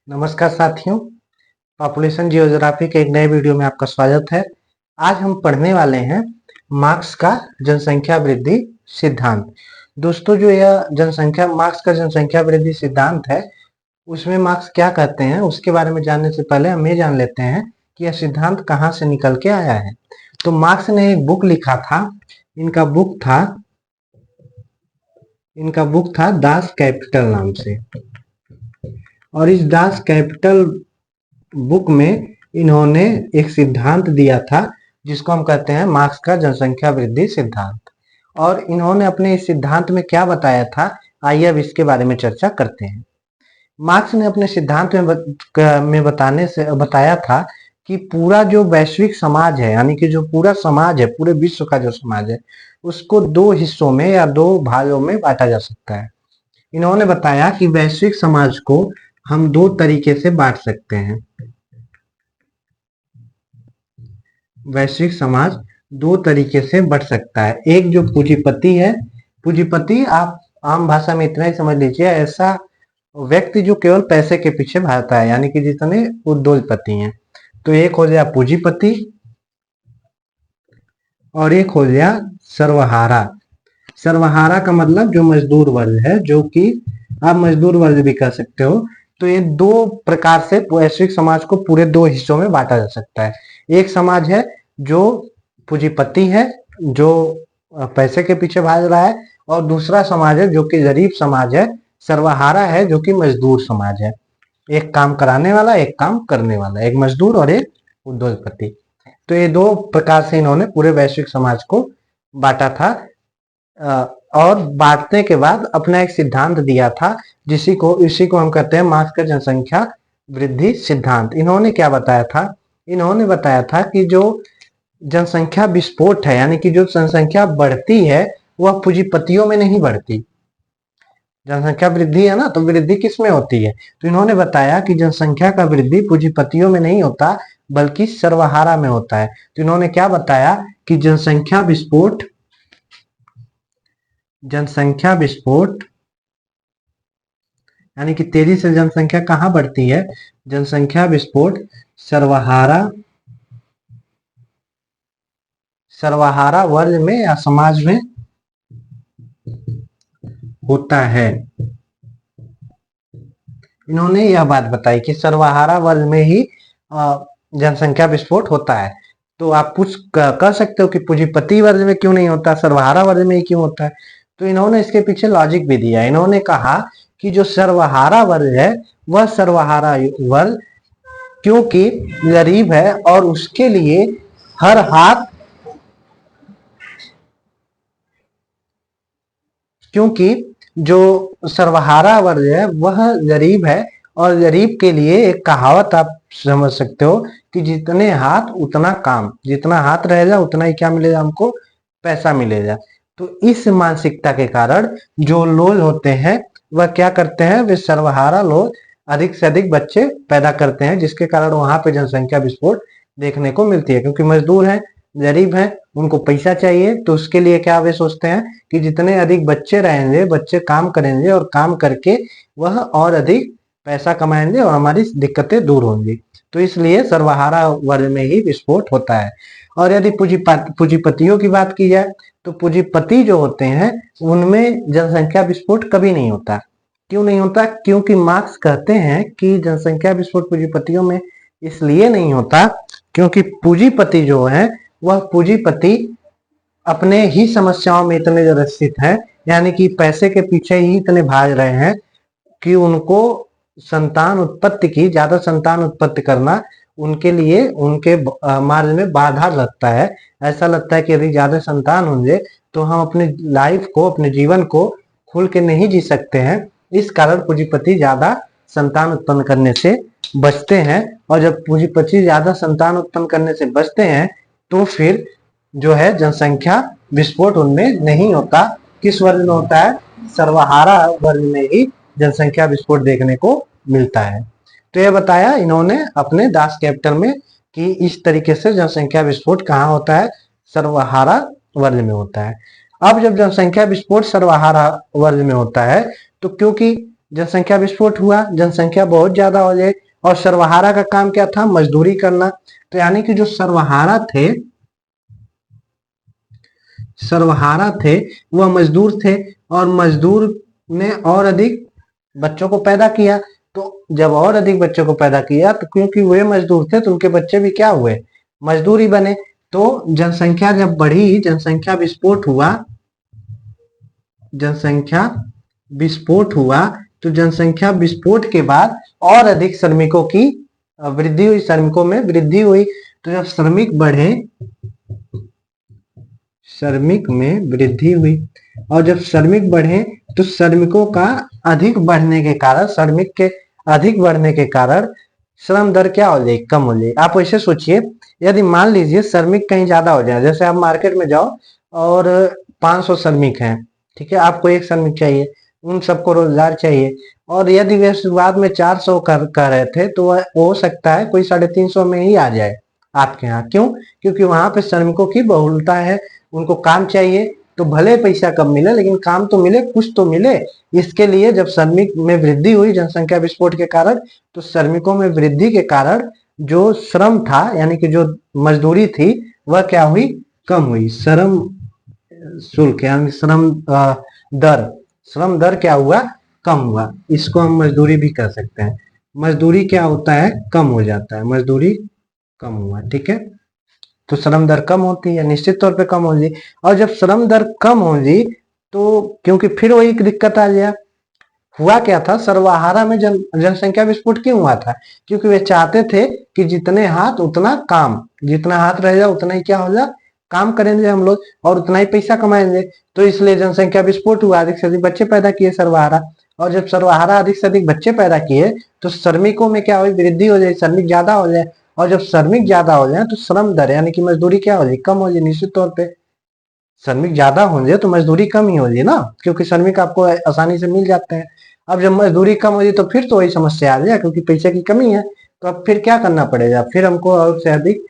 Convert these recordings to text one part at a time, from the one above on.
नमस्कार साथियों, population geography के एक नए वीडियो में आपका स्वागत है। आज हम पढ़ने वाले हैं मार्क्स का जनसंख्या वृद्धि सिद्धांत। दोस्तों, जो यह मार्क्स का जनसंख्या वृद्धि सिद्धांत है, उसमें मार्क्स क्या कहते हैं उसके बारे में जानने से पहले हम ये जान लेते हैं कि यह सिद्धांत कहाँ से निकल के आया है। तो मार्क्स ने एक बुक लिखा था। इनका बुक था दास कैपिटल नाम से। और इस दास कैपिटल बुक में इन्होंने एक सिद्धांत दिया था जिसको हम कहते हैं मार्क्स का जनसंख्या वृद्धि सिद्धांत। और इन्होंने अपने इस सिद्धांत में क्या बताया था, आइए अब इसके बारे में चर्चा करते हैं। मार्क्स ने अपने सिद्धांत में बताया था कि पूरा जो वैश्विक समाज है, यानी कि जो पूरा समाज है, पूरे विश्व का जो समाज है, उसको दो हिस्सों में या दो भागों में बांटा जा सकता है। इन्होंने बताया कि वैश्विक समाज को हम दो तरीके से बांट सकते हैं। वैश्विक समाज दो तरीके से बढ़ सकता है। एक जो पूंजीपति है, पूंजीपति आप आम भाषा में इतना ही समझ लीजिए, ऐसा व्यक्ति जो केवल पैसे के पीछे भागता है, यानी कि जितने उद्योगपति हैं। तो एक हो गया पूंजीपति और एक हो गया सर्वहारा। सर्वहारा का मतलब जो मजदूर वर्ग है, जो कि आप मजदूर वर्ग भी कह सकते हो। तो ये दो प्रकार से वैश्विक समाज को पूरे दो हिस्सों में बांटा जा सकता है। एक समाज है जो पूंजीपति है, जो पैसे के पीछे भाग रहा है, और दूसरा समाज है जो कि गरीब समाज है, सर्वहारा है, जो कि मजदूर समाज है। एक काम कराने वाला, एक काम करने वाला, एक मजदूर और एक उद्योगपति। तो ये दो प्रकार से इन्होंने पूरे वैश्विक समाज को बांटा था। और बांटने के बाद अपना एक सिद्धांत दिया था, इसी को हम कहते हैं मार्क्स का जनसंख्या वृद्धि सिद्धांत। इन्होंने क्या बताया था? इन्होंने बताया था कि जो जनसंख्या विस्फोट है, यानी कि जो जनसंख्या बढ़ती है, वह पूंजीपतियों में नहीं बढ़ती। जनसंख्या वृद्धि है ना, तो वृद्धि किस में होती है? तो इन्होंने बताया कि जनसंख्या का वृद्धि पूंजीपतियों में नहीं होता, बल्कि सर्वहारा में होता है। तो इन्होंने क्या बताया कि जनसंख्या विस्फोट यानी कि तेजी से जनसंख्या कहाँ बढ़ती है? जनसंख्या विस्फोट सर्वहारा वर्ग में या समाज में होता है। इन्होंने यह बात बताई कि सर्वहारा वर्ग में ही जनसंख्या विस्फोट होता है। तो आप कह सकते हो कि पूंजीपति वर्ग में क्यों नहीं होता, सर्वहारा वर्ग में ही क्यों होता है? तो इन्होंने इसके पीछे लॉजिक भी दिया। इन्होंने कहा कि जो सर्वहारा वर्ग है, वह सर्वहारा वर्ग क्योंकि गरीब है और उसके लिए हर हाथ क्योंकि जो सर्वहारा वर्ग है वह गरीब है, और गरीब के लिए एक कहावत आप समझ सकते हो कि जितने हाथ उतना काम, जितना हाथ रहेगा उतना ही क्या मिलेगा हमको? पैसा मिलेगा। तो इस मानसिकता के कारण जो लोग होते हैं वह क्या करते हैं, वे सर्वहारा लोग अधिक से अधिक बच्चे पैदा करते हैं, जिसके कारण वहां पे जनसंख्या विस्फोट देखने को मिलती है। क्योंकि मजदूर हैं, गरीब हैं, उनको पैसा चाहिए, तो उसके लिए क्या वे सोचते हैं कि जितने अधिक बच्चे रहेंगे, बच्चे काम करेंगे और काम करके वह और अधिक पैसा कमाएंगे और हमारी दिक्कतें दूर होंगी। तो इसलिए सर्वहारा वर्ग में ही विस्फोट होता है। और यदि पूंजीपतियों की बात की जाए, तो पूंजीपति जो होते हैं उनमें जनसंख्या विस्फोट कभी नहीं होता। क्यों नहीं होता? क्योंकि मार्क्स कहते हैं कि जनसंख्या विस्फोट पूंजीपतियों में इसलिए नहीं होता क्योंकि पूंजीपति जो है, वह पूंजीपति अपने ही समस्याओं में इतने ग्रसित हैं, यानी कि पैसे के पीछे ही इतने भाग रहे हैं कि उनको ज्यादा संतान उत्पत्ति करना उनके लिए उनके मार्ग में बाधा लगता है। ऐसा लगता है कि यदि ज्यादा संतान होंगे तो हम अपनी लाइफ को, अपने जीवन को खुल के नहीं जी सकते हैं। इस कारण पूंजीपति ज्यादा संतान उत्पन्न करने से बचते हैं। और जब पूंजीपति ज्यादा संतान उत्पन्न करने से बचते हैं, तो फिर जो है जनसंख्या विस्फोट उनमें नहीं होता। किस वर्ग में होता है? सर्वहारा वर्ग में ही जनसंख्या विस्फोट देखने को मिलता है। तो यह बताया इन्होंने अपने दास कैपिटल में कि इस तरीके से जनसंख्या विस्फोट कहाँ होता है? सर्वहारा वर्ग में होता है। अब जब जनसंख्या विस्फोट सर्वहारा वर्ग में होता है, तो क्योंकि जनसंख्या विस्फोट हुआ, जनसंख्या बहुत ज्यादा हो जाए। और सर्वहारा का काम क्या था? मजदूरी करना। तो यानी कि जो सर्वहारा थे वह मजदूर थे, और मजदूर ने और अधिक बच्चों को पैदा किया। तो जब और अधिक बच्चों को पैदा किया तो क्योंकि वे मजदूर थे तो उनके बच्चे भी क्या हुए? मजदूर ही बने। तो जनसंख्या जब बढ़ी, जनसंख्या विस्फोट हुआ, तो जनसंख्या विस्फोट के बाद और अधिक श्रमिकों की वृद्धि हुई, श्रमिकों में वृद्धि हुई। तो जब श्रमिक में वृद्धि हुई, और जब श्रमिक बढ़े तो श्रमिकों का अधिक बढ़ने के कारण, श्रमिक के अधिक बढ़ने के कारण श्रम दर क्या हो जाएगी? कम हो जाएगी। आप ऐसे सोचिए, यदि मान लीजिए श्रमिक कहीं ज्यादा हो जाए, जैसे आप मार्केट में जाओ और 500 श्रमिक हैं, ठीक है, आपको एक श्रमिक चाहिए, उन सबको रोजगार चाहिए, और यदि वे शुरुआत में 400 कर रहे थे तो वह हो सकता है कोई 350 में ही आ जाए आपके यहाँ। क्यों? क्योंकि वहां पे श्रमिकों की बहुलता है, उनको काम चाहिए, तो भले पैसा कम मिले लेकिन काम तो मिले, कुछ तो मिले। इसके लिए जब श्रमिक में वृद्धि हुई जनसंख्या विस्फोट के कारण, तो श्रमिकों में वृद्धि के कारण जो श्रम था, यानी कि जो मजदूरी थी, वह क्या हुई? कम हुई। श्रम शुल्क यानी श्रम दर क्या हुआ? कम हुआ। इसको हम मजदूरी भी कर सकते हैं। मजदूरी क्या होता है? कम हो जाता है, मजदूरी कम हुआ, ठीक है। तो श्रम दर कम होती है, निश्चित तौर पे कम होगी। और जब श्रम दर कम होगी तो क्योंकि फिर वही दिक्कत आ गया। हुआ क्या था? सर्वहारा में जनसंख्या विस्फोट क्यों हुआ था? क्योंकि वे चाहते थे कि जितने हाथ उतना काम, जितना हाथ रहेगा उतना ही क्या होगा? काम करेंगे हम लोग, और उतना ही पैसा कमाएंगे। तो इसलिए जनसंख्या विस्फोट हुआ, अधिक से अधिक बच्चे पैदा किए सर्वहारा। और जब सर्वहारा अधिक से अधिक बच्चे पैदा किए तो श्रमिकों में क्या हुई? वृद्धि हो जाए, श्रमिक ज्यादा हो जाए। और जब श्रमिक ज्यादा हो जाए तो श्रम दर यानी कि मजदूरी क्या हो जाए? कम हो जाए। निश्चित तौर पे श्रमिक ज्यादा होंगे तो मजदूरी कम ही होगी ना, क्योंकि श्रमिक आपको आसानी से मिल जाते हैं। अब जब मजदूरी कम होगी तो फिर तो वही समस्या आ जाए, क्योंकि पैसे की कमी है। तो अब फिर क्या करना पड़ेगा? फिर हमको और से अधिक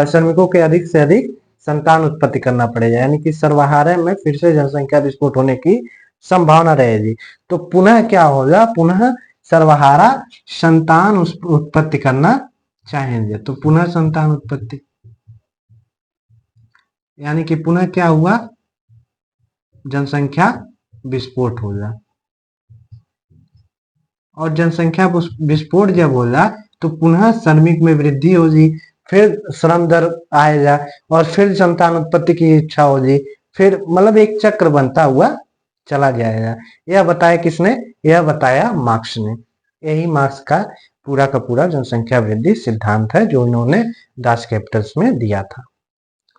श्रमिकों के अधिक से अधिक संतान उत्पत्ति करना पड़ेगा, यानी कि सर्वहारा में फिर से जनसंख्या विस्फोट होने की संभावना रहेगी। तो पुनः क्या होगा? पुनः सर्वहारा संतान उत्पत्ति करना चाहेंगे। तो पुनः संतान उत्पत्ति यानी कि पुनः क्या हुआ? जनसंख्या विस्फोट होगा। और जनसंख्या विस्फोट जब होगा तो पुनः श्रमिक में वृद्धि होगी, फिर श्रम दर आएगा, और फिर संतान उत्पत्ति की इच्छा होगी, फिर मतलब एक चक्र बनता हुआ चला जाएगा। यह बताया किसने? यह बताया मार्क्स ने। यही मार्क्स का पूरा जनसंख्या वृद्धि सिद्धांत है जो इन्होंने दास कैपिटल्स में दिया था,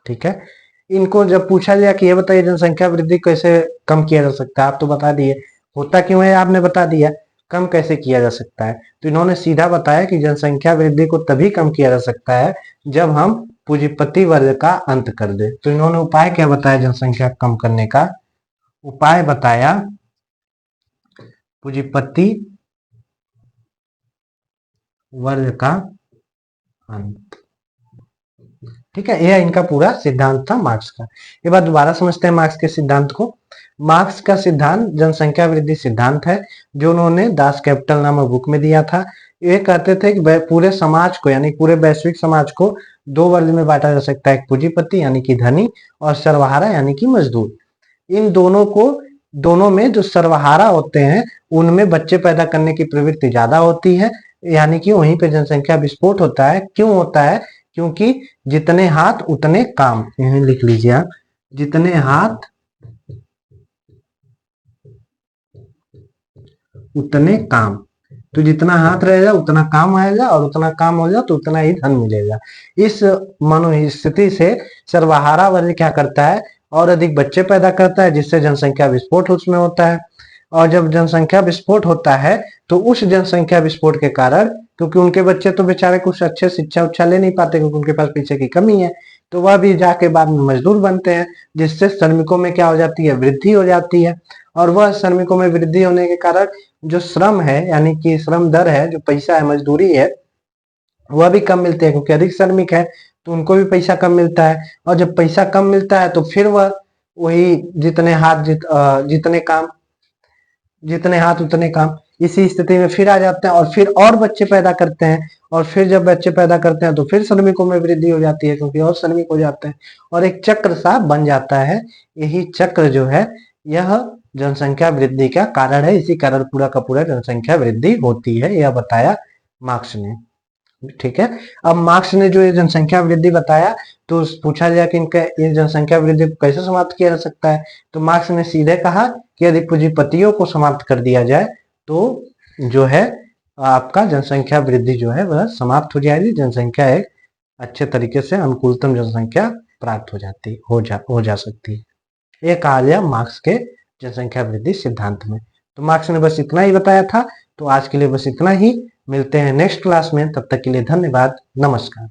ठीक है। इनको जब पूछा गया कि ये बताइए जनसंख्या वृद्धि कैसे कम किया जा सकता है, आप तो बता दिए। होता क्यों है आपने बता दिया, कम कैसे किया जा सकता है? तो इन्होंने सीधा बताया कि जनसंख्या वृद्धि को तभी कम किया जा सकता है जब हम पूंजीपति वर्ग का अंत कर दे। तो इन्होंने उपाय क्या बताया जनसंख्या कम करने का? उपाय बताया पूंजीपति वर्ग का अंत, ठीक है। यह इनका पूरा सिद्धांत था मार्क्स का। ये बात दोबारा समझते हैं मार्क्स के सिद्धांत को। मार्क्स का सिद्धांत जनसंख्या वृद्धि सिद्धांत है जो उन्होंने दास कैपिटल नामक बुक में दिया था। ये कहते थे कि पूरे समाज को यानी पूरे वैश्विक समाज को दो वर्ग में बांटा जा सकता है, एक पूंजीपति यानी कि धनी, और सर्वहारा यानी कि मजदूर। इन दोनों में जो सर्वहारा होते हैं उनमें बच्चे पैदा करने की प्रवृत्ति ज्यादा होती है, यानी कि वहीं पे जनसंख्या विस्फोट होता है। क्यों होता है? क्योंकि जितने हाथ उतने काम, यहीं लिख लीजिए आप, जितने हाथ उतने काम। तो जितना हाथ रहेगा उतना काम आएगा, और उतना काम होगा तो उतना ही धन मिलेगा। इस मनोस्थिति से सर्वहारा वर्ग क्या करता है? और अधिक बच्चे पैदा करता है, जिससे जनसंख्या विस्फोट उसमें होता है। और जब जनसंख्या विस्फोट होता है तो उस जनसंख्या विस्फोट के कारण, क्योंकि उनके बच्चे तो बेचारे कुछ अच्छे शिक्षा उच्छा ले नहीं पाते क्योंकि उनके पास पैसे की कमी है, तो वह भी जाके बाद में मजदूर बनते हैं, जिससे श्रमिकों में क्या हो जाती है? वृद्धि हो जाती है। और वह श्रमिकों में वृद्धि होने के कारण जो श्रम है यानी कि श्रम दर है, जो पैसा है, मजदूरी है, वह भी कम मिलते हैं, क्योंकि अधिक श्रमिक है तो उनको भी पैसा कम मिलता है। और जब पैसा कम मिलता है तो फिर वह वही जितने हाथ जितने काम, जितने हाथ उतने काम। इसी स्थिति में फिर आ जाते हैं और फिर और बच्चे पैदा करते हैं, और फिर जब बच्चे पैदा करते हैं तो फिर श्रमिकों में वृद्धि हो जाती है क्योंकि और श्रमिक हो जाते हैं और एक चक्र सा बन जाता है। यही चक्र जो है यह जनसंख्या वृद्धि का कारण है, इसी कारण पूरा का पूरा जनसंख्या वृद्धि होती है, यह बताया मार्क्स ने। ठीक है, अब मार्क्स ने जो ये जनसंख्या वृद्धि बताया तो पूछा जाए कि इनका ये जनसंख्या वृद्धि को कैसे समाप्त किया जा सकता है, तो मार्क्स ने सीधे कहा कि यदि पूंजीपतियों को समाप्त कर दिया जाए तो जो है आपका जनसंख्या वृद्धि जो है वह समाप्त हो जाएगी, जनसंख्या एक अच्छे तरीके से अनुकूलतम जनसंख्या प्राप्त हो जा सकती है। ये कहा गया मार्क्स के जनसंख्या वृद्धि सिद्धांत में। तो मार्क्स ने बस इतना ही बताया था, तो आज के लिए बस इतना ही। मिलते हैं नेक्स्ट क्लास में, तब तक के लिए धन्यवाद, नमस्कार।